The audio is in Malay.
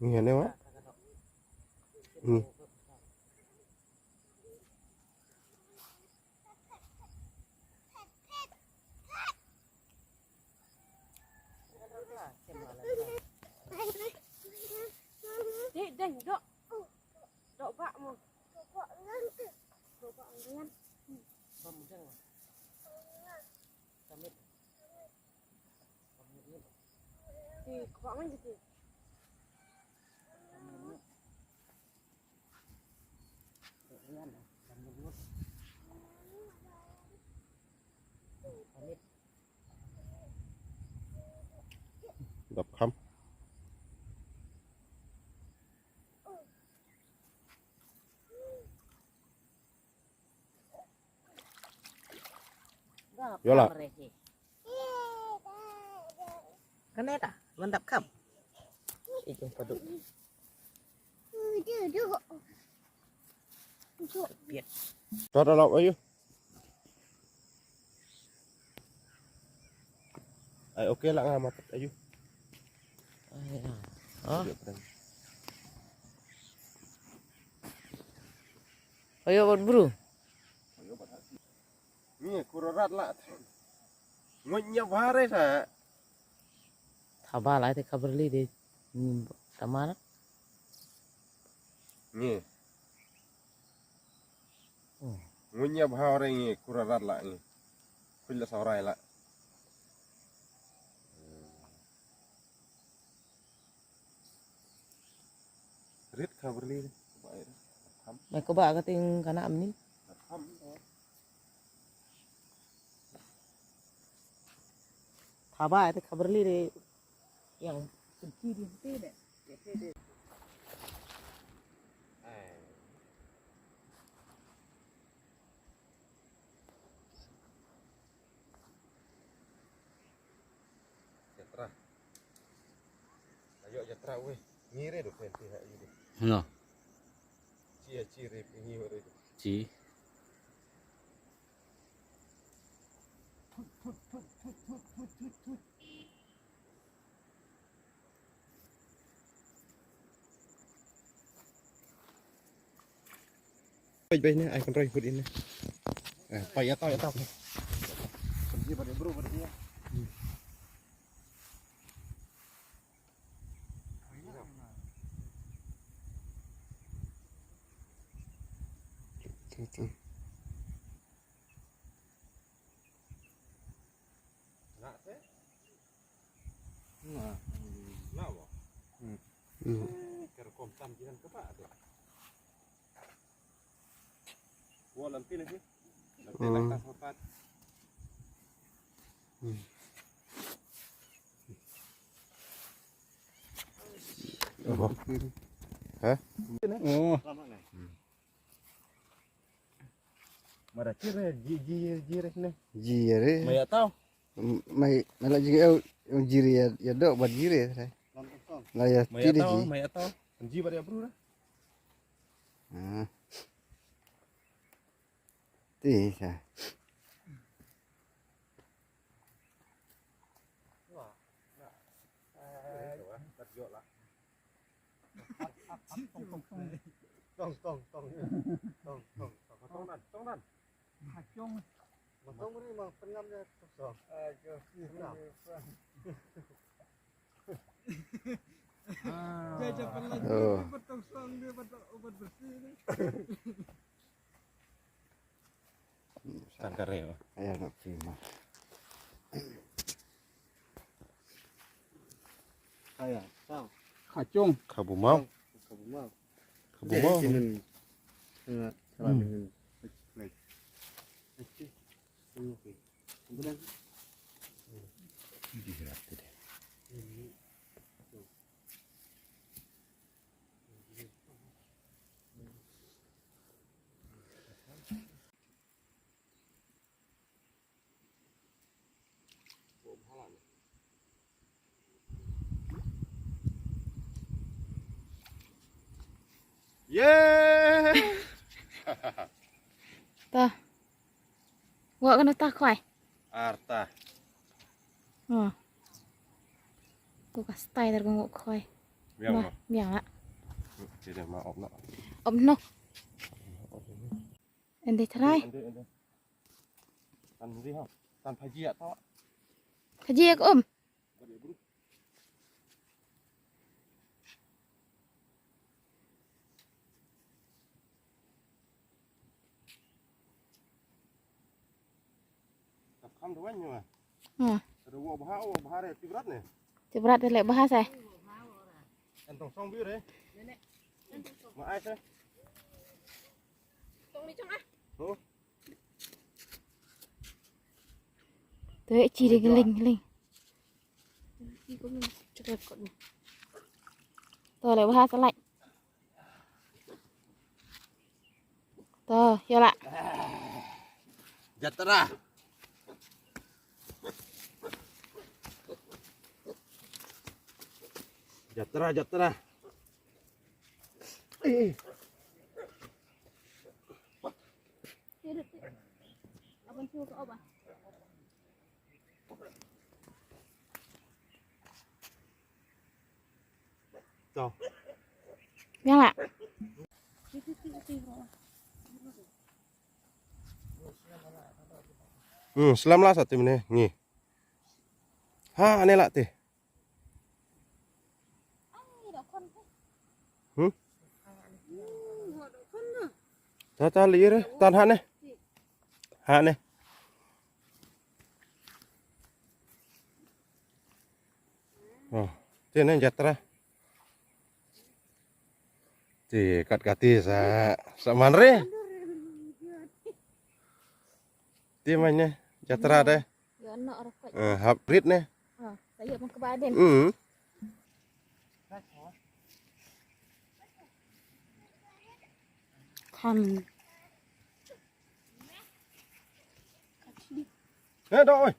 Nghe đấy quá. Deng, dok. Dok pak mau. Dok pak ngan. Kamu jangan. Kamit. Kok ngan gitu. Đập không? Vô là. Kan eta mantap kam. Ijung paduk. Biar. Cho ra lọc ấy. Ai ok lah ngamat ayo. Oh. Ayo buru. Nih kurorat lah. Ngunyap hari sa. Thaba lại thì cover li đi. Tamana. Nih. Ngunyap hari nih kurorat lah nih. Kuila saurai lah. Rit cover li. Mày có bạ cái tiếng cả nạm ní. Thaba lại thì cover li đi. Yang kunci di situ deh. Jatra. Ayo jatra weh. Ngire do penti ha ini. No. Cia cire pingi ore itu. Ci. Baik ni, ai kan roi ikut ini. Pai atau ya tau. Pergi pada bro pada dia. Nak se? Nah. Nak apa? Kerkom tam jiran ke pak tu. Wah lampi lagi. Lampi langkah sopat. Oh. Hah? Oh. Mà đã chết rồi, gì đấy này. Gì đấy? Mày ở tao. Mày lại gì ông gì ya đậu bật gì đấy thầy. Là ya Mày tí ở đi tao, gì? mày ở tao. Còn gì vào đây bro đó. À. Tí sao? Tong. Matong ini mah pengam dia kosong. Oh. Tangkar ya. Ayah nak terima. Ayah, tahu. Kacung. Kabu mau. Kamu mau? Kabu mau. Salah dengan. Kemudian Ta. Gua kena tak kuai. Arta. Cô cả tay thật con ngộ khơi. Biang Mà, no. miệng ạ. Thì để mà ốp nó. Ôm nó. Em đi thay. Ande. Tan gì không? Tan phải gì ạ to. Cái gì ôm? Tập khăm đâu anh nhưng mà. Ờ. Đồ bahá này tibrat này. Thì berat đây lại bahasa. Anh tổng xong biết đấy. Mà ai thế? Tông đi trong á. Hả? Tới chỉ đi cái linh. Tôi lại bahasa lạnh. Tôi, hiểu lại. Jatara. Jatara. Abang suruh ke abang. Rồi. Miếng ạ. Selam lah satu menit. Ni. Ha, ini lah teh. Ta lihat deh, tan hat nih. Hat nih. Oh, ini jatra. Ti kat kati sa manre. Ti mainnya jatra deh. Ya nak rokok. Hybrid nih. Saya mau ke badan. Kan. Đâu ơi.